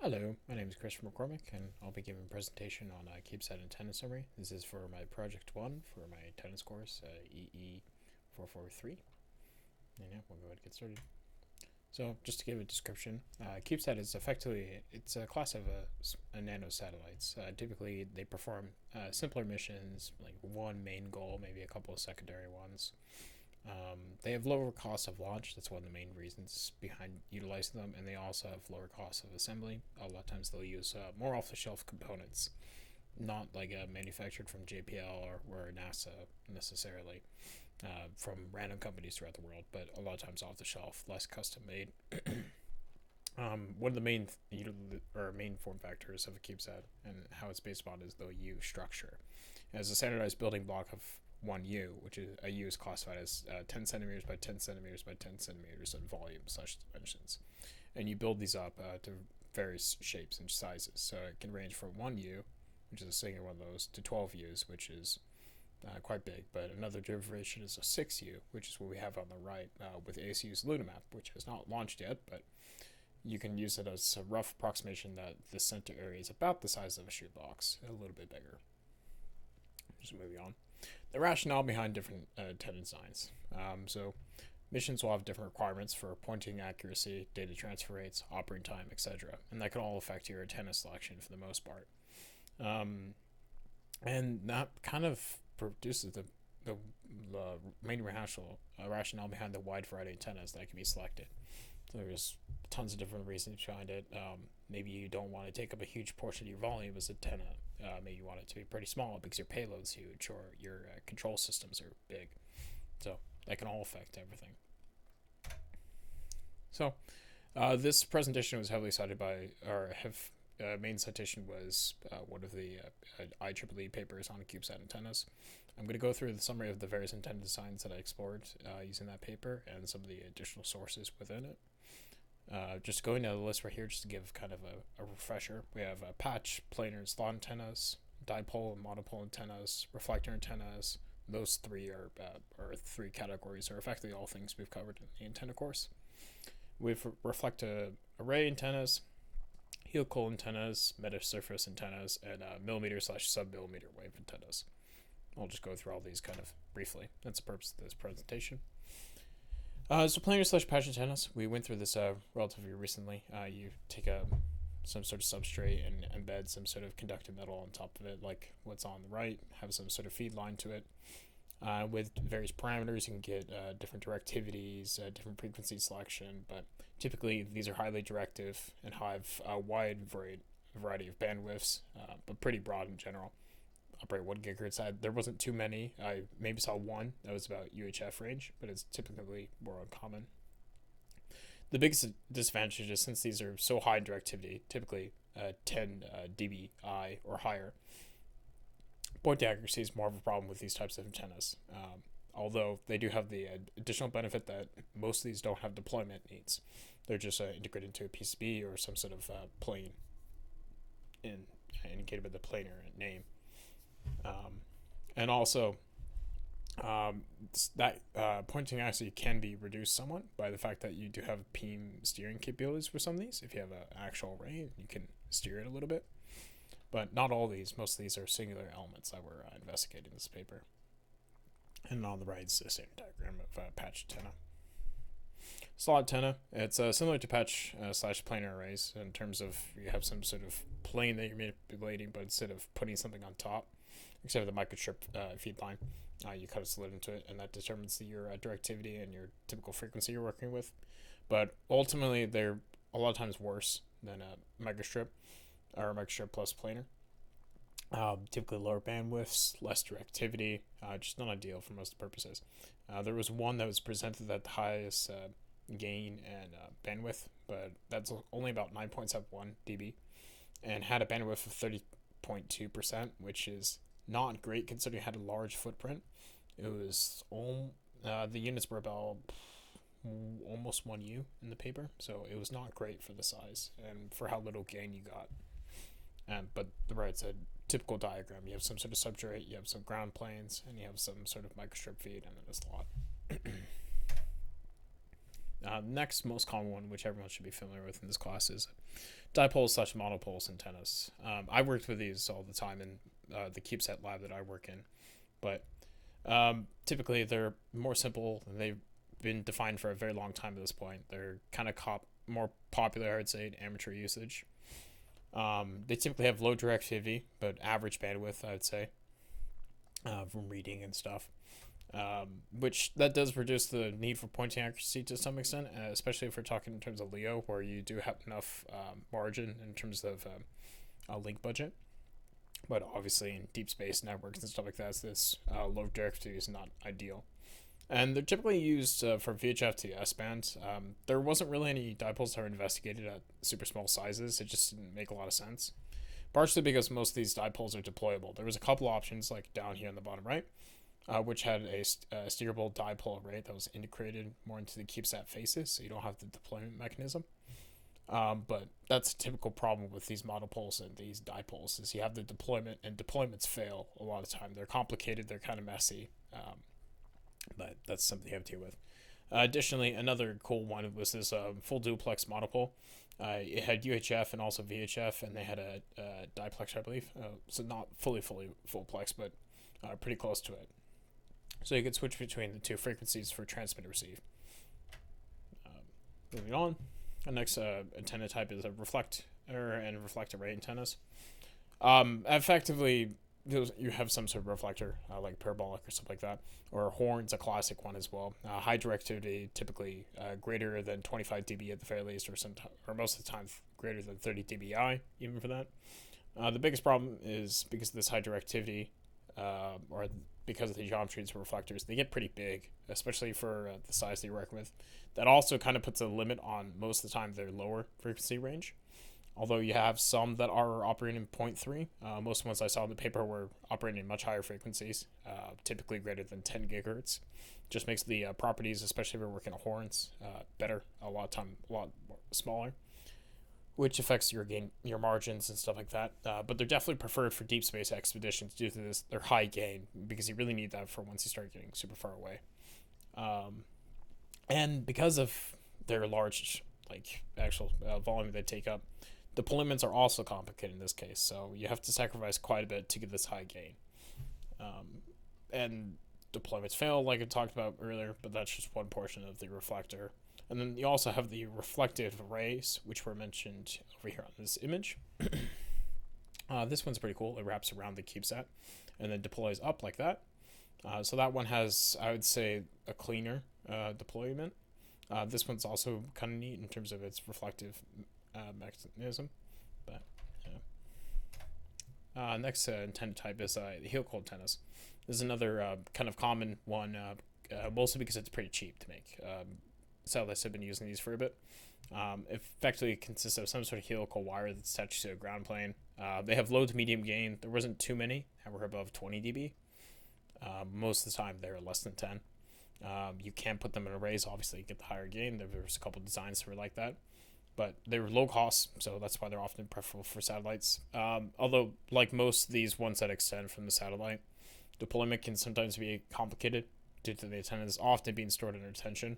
Hello, my name is Chris McCormick, and I'll be giving a presentation on CubeSat antenna summary. This is for my project 1 for my tennis course, EEE443. And yeah, we'll go ahead and get started. So, just to give a description, CubeSat is effectively, it's a class of nano satellites. Typically, they perform simpler missions, like one main goal, maybe a couple of secondary ones. They have lower costs of launch. That's one of the main reasons behind utilizing them, and they also have lower costs of assembly. A lot of times they'll use more off-the-shelf components, not like manufactured from JPL or NASA necessarily, from random companies throughout the world, but a lot of times off the shelf, less custom made. One of the main form factors of a CubeSat and how it's based upon is the U structure. As a standardized building block of 1U, which is a U is classified as 10 centimeters by 10 centimeters by 10 centimeters in volume/dimensions. And you build these up to various shapes and sizes. So it can range from 1U, which is a single one of those, to 12Us, which is quite big. But another derivation is a 6U, which is what we have on the right with ASU's LunaMap, which has not launched yet, but you can use it as a rough approximation that the center area is about the size of a shoebox, a little bit bigger. Just moving on. The rationale behind different antenna designs. So missions will have different requirements for pointing accuracy, data transfer rates, operating time, etc. And that can all affect your antenna selection for the most part. And that kind of produces the main rationale behind the wide variety of antennas that can be selected. So there's tons of different reasons behind it. Maybe you don't want to take up a huge portion of your volume as antenna. Maybe you want it to be pretty small because your payload's huge or your control systems are big. So that can all affect everything. So this presentation was heavily cited by, main citation was one of the IEEE papers on CubeSat antennas. I'm going to go through the summary of the various antenna designs that I explored using that paper and some of the additional sources within it. Just going down the list right here, just to give kind of a refresher. We have patch, planar, and slot antennas, dipole and monopole antennas, reflector antennas. Those three are three categories, are effectively all things we've covered in the antenna course. We've reflector array antennas, helical antennas, metasurface antennas, and millimeter/sub-millimeter wave antennas. I'll just go through all these kind of briefly. That's the purpose of this presentation. So planar/patch antennas, we went through this relatively recently. You take some sort of substrate and embed some sort of conductive metal on top of it, like what's on the right, have some sort of feed line to it. With various parameters, you can get different directivities, different frequency selection, but typically these are highly directive and have a wide variety of bandwidths, but pretty broad in general. Operate 1 gigahertz. There wasn't too many. I maybe saw one that was about UHF range, but it's typically more uncommon. The biggest disadvantage is since these are so high in directivity, typically 10 dBi or higher, point accuracy is more of a problem with these types of antennas. Although they do have the additional benefit that most of these don't have deployment needs. They're just integrated into a PCB or some sort of plane indicated by the planar name. And also, that pointing accuracy can be reduced somewhat by the fact that you do have beam steering capabilities for some of these. If you have an actual array, you can steer it a little bit. But not all of these. Most of these are singular elements that we're investigating in this paper. And on the right is the standard diagram of patch antenna. Slot antenna, it's similar to patch/planar arrays in terms of you have some sort of plane that you're manipulating, but instead of putting something on top, except for the microstrip feed line, you cut a slit into it, and that determines your directivity and your typical frequency you're working with. But ultimately, they're a lot of times worse than a microstrip or a microstrip plus planar. Typically lower bandwidths, less directivity, just not ideal for most purposes. There was one that was presented at the highest gain and bandwidth, but that's only about 9.71 dB, and had a bandwidth of 30.2%, which is not great considering it had a large footprint. It was the units were about almost 1U in the paper, so it was not great for the size and for how little gain you got. But the right's a typical diagram. You have some sort of substrate, you have some ground planes, and you have some sort of microstrip feed and then a slot. Next most common one, which everyone should be familiar with in this class, is dipoles slash monopoles antennas. I worked with these all the time in the CubeSat lab that I work in, but typically they're more simple and they've been defined for a very long time at this point. They're kind of more popular, I would say, in amateur usage. They typically have low directivity, but average bandwidth, I would say, from reading and stuff. Which that does reduce the need for pointing accuracy to some extent, especially if we're talking in terms of LEO, where you do have enough margin in terms of a link budget. But obviously, in deep space networks and stuff like that, this low directivity is not ideal. And they're typically used for VHF to S band. There wasn't really any dipoles that were investigated at super small sizes. It just didn't make a lot of sense. Partially because most of these dipoles are deployable. There was a couple options, like down here on the bottom right, which had a steerable dipole array that was integrated more into the CubeSat faces, so you don't have the deployment mechanism. But that's a typical problem with these monopoles and these dipoles, is you have the deployment, and deployments fail a lot of the time. They're complicated, they're kind of messy, but that's something you have to deal with. Additionally, another cool one was this full duplex monopole. It had UHF and also VHF, and they had a diplex, I believe. So not fully fullplex, but pretty close to it. So you could switch between the two frequencies for transmit and receive. Moving on, the next antenna type is a reflector and reflect array antennas. Effectively, you have some sort of reflector, like parabolic or something like that, or a horn's a classic one as well. High directivity, typically greater than 25 dB at the very least, or most of the time greater than 30 dBi, even for that. The biggest problem is because of this high directivity, or because of the geometry of reflectors, they get pretty big, especially for the size that you're working with. That also kind of puts a limit on most of the time their lower frequency range. Although you have some that are operating in 0.3, most ones I saw in the paper were operating in much higher frequencies, typically greater than 10 gigahertz. Just makes the properties, especially if you're working at horns, better, a lot smaller, which affects your gain, your margins and stuff like that. But they're definitely preferred for deep space expeditions due to their high gain, because you really need that for once you start getting super far away. And because of their large, actual volume they take up, deployments are also complicated in this case, so you have to sacrifice quite a bit to get this high gain. And deployments fail, like I talked about earlier, but that's just one portion of the reflector. And then you also have the reflective arrays, which were mentioned over here on this image. This one's pretty cool. It wraps around the CubeSat and then deploys up like that. So that one has, I would say, a cleaner deployment. This one's also kind of neat in terms of its reflective mechanism. But next antenna type is helical antennas. This is another kind of common one, mostly because it's pretty cheap to make. Satellites have been using these for a bit. Effectively consists of some sort of helical wire that's attached to a ground plane. They have low to medium gain. There wasn't too many that were above 20 dB. Most of the time they're less than 10. You can put them in arrays, obviously you get the higher gain. There's a couple designs that were like that, but they were low cost, so that's why they're often preferable for satellites. Although, like most of these ones that extend from the satellite, deployment can sometimes be complicated due to the antennas often being stored under tension.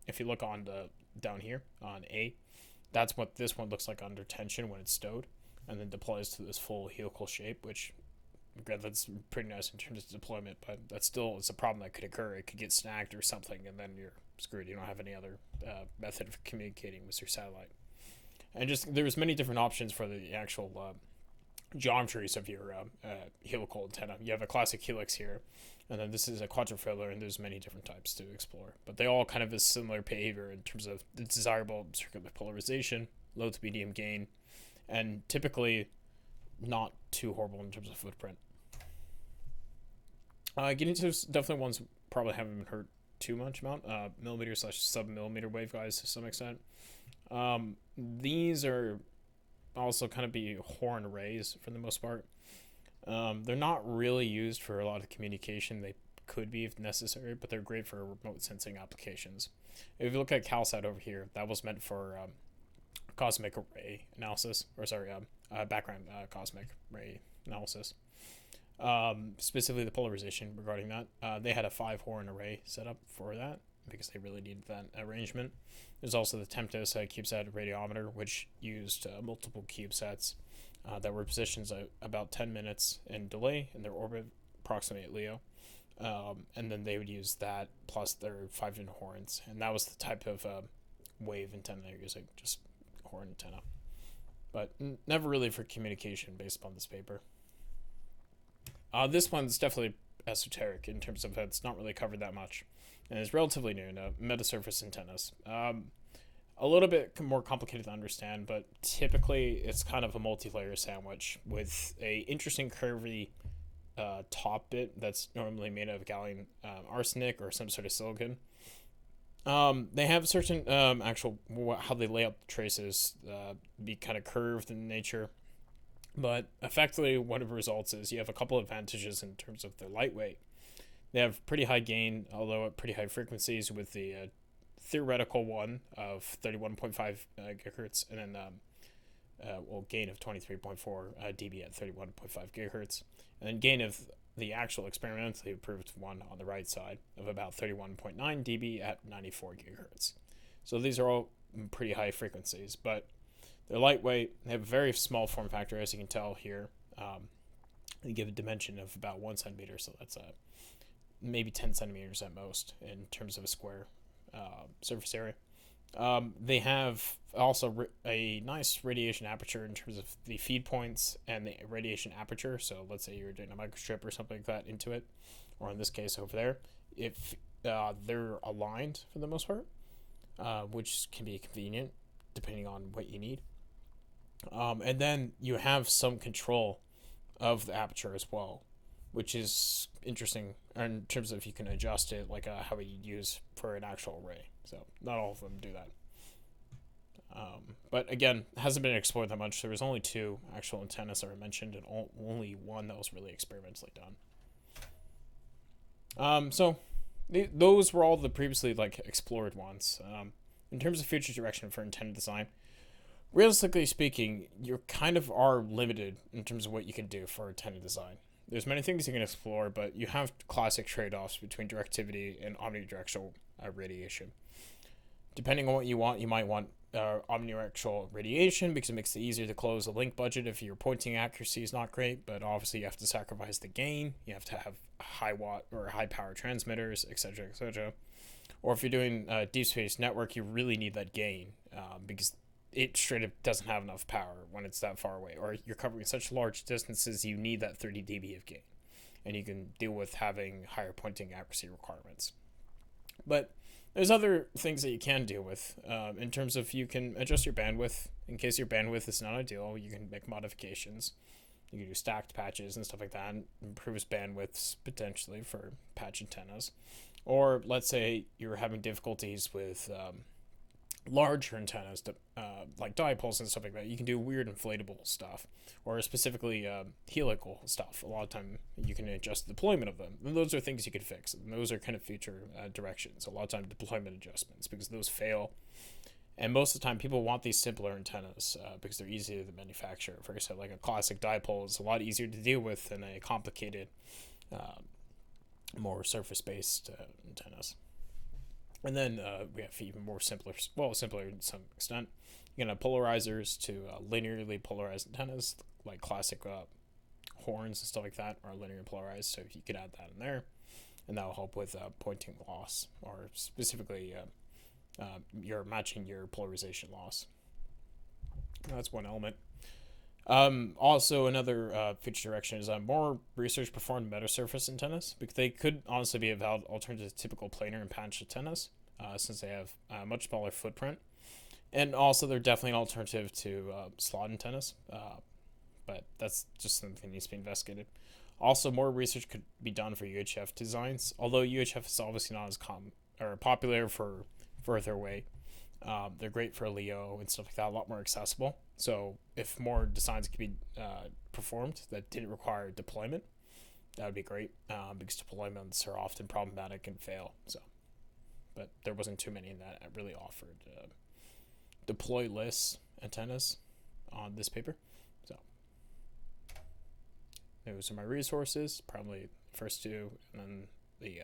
If you look on down here on A, that's what this one looks like under tension when it's stowed, and then deploys to this full helical shape, which, again, that's pretty nice in terms of deployment, but that's still, it's a problem that could occur. It could get snagged or something, and then you're screwed. You don't have any other method of communicating with your satellite. And just, there's many different options for the actual geometries of your helical antenna. You have a classic helix here, and then this is a quadrifilar, and there's many different types to explore. But they all kind of have similar behavior in terms of the desirable circular polarization, low to medium gain, and typically not too horrible in terms of footprint. Getting to definitely ones probably haven't been heard too much about, millimeter / sub-millimeter waveguides to some extent. These are also kind of be horn arrays for the most part. They're not really used for a lot of communication. They could be if necessary, but they're great for remote sensing applications. If you look at CalSat over here, that was meant for cosmic ray analysis, or sorry, background cosmic ray analysis. Specifically the polarization regarding that. They had a 5-horn array set up for that. because they really needed that arrangement. There's also the Tempest CubeSat radiometer, which used multiple CubeSats that were positioned about 10 minutes in delay in their orbit, approximately at Leo. And then they would use that plus their 5-inch horns, and that was the type of wave antenna they're using, just horn antenna. But never really for communication based upon this paper. This one's definitely esoteric in terms of it's not really covered that much, and it's relatively new to metasurface antennas. A little bit more complicated to understand, but typically it's kind of a multi-layer sandwich with a interesting curvy top bit that's normally made of gallium arsenic or some sort of silicon. They have certain actual how they lay out the traces be kind of curved in nature, but effectively what it results is you have a couple of advantages in terms of their lightweight. They have pretty high gain, although at pretty high frequencies, with the theoretical one of 31.5 gigahertz, and then gain of 23.4 dB at 31.5 gigahertz, and then gain of the actual experimentally approved one on the right side of about 31.9 dB at 94 gigahertz. So these are all pretty high frequencies, but they're lightweight. They have a very small form factor, as you can tell here. They give a dimension of about 1 centimeter, so that's maybe 10 centimeters at most in terms of a square surface area. They have also a nice radiation aperture in terms of the feed points and the radiation aperture. So let's say you're doing a microstrip or something like that into it, or in this case over there, if they're aligned for the most part, which can be convenient depending on what you need. And then you have some control of the aperture as well, which is interesting in terms of you can adjust it like how you'd use for an actual array. So not all of them do that. But again, hasn't been explored that much. There was only 2 actual antennas that were mentioned, and only one that was really experimentally done. So those were all the previously explored ones. In terms of future direction for antenna design, realistically speaking, you kind of are limited in terms of what you can do for antenna design. There's many things you can explore, but you have classic trade-offs between directivity and omnidirectional radiation. Depending on what you want, you might want omnidirectional radiation because it makes it easier to close a link budget if your pointing accuracy is not great, but obviously you have to sacrifice the gain. You have to have high watt or high power transmitters, etc., etc. Or if you're doing a deep space network, you really need that gain because it straight up doesn't have enough power when it's that far away, or you're covering such large distances, you need that 30 dB of gain, and you can deal with having higher pointing accuracy requirements. But there's other things that you can deal with in terms of you can adjust your bandwidth. In case your bandwidth is not ideal, you can make modifications. You can do stacked patches and stuff like that, and improves bandwidths potentially for patch antennas. Or let's say you're having difficulties with larger antennas, like dipoles and stuff like that. You can do weird inflatable stuff, or specifically helical stuff. A lot of time you can adjust the deployment of them, and those are things you can fix, and those are kind of future directions. A lot of time deployment adjustments, because those fail, and most of the time people want these simpler antennas because they're easier to manufacture. For example, like a classic dipole is a lot easier to deal with than a complicated more surface-based antennas. And then we have even more simpler to some extent. You can have polarizers to linearly polarized antennas, like classic horns and stuff like that are linearly polarized, so you could add that in there. And that will help with pointing loss, or specifically you're matching your polarization loss. That's one element. Also, another future direction is more research performed metasurface antennas, because they could honestly be a valid alternative to typical planar and patch antennas, since they have a much smaller footprint. And also, they're definitely an alternative to slot antennas, but that's just something that needs to be investigated. Also, more research could be done for UHF designs, although UHF is obviously not as popular for further away. They're great for LEO and stuff like that, a lot more accessible. So if more designs could be performed that didn't require deployment, that would be great, because deployments are often problematic and fail. But there wasn't too many that really offered deploy-less antennas on this paper. So those are my resources, probably the first 2, and then the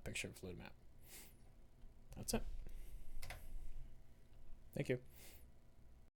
picture of fluid map. That's it. Thank you.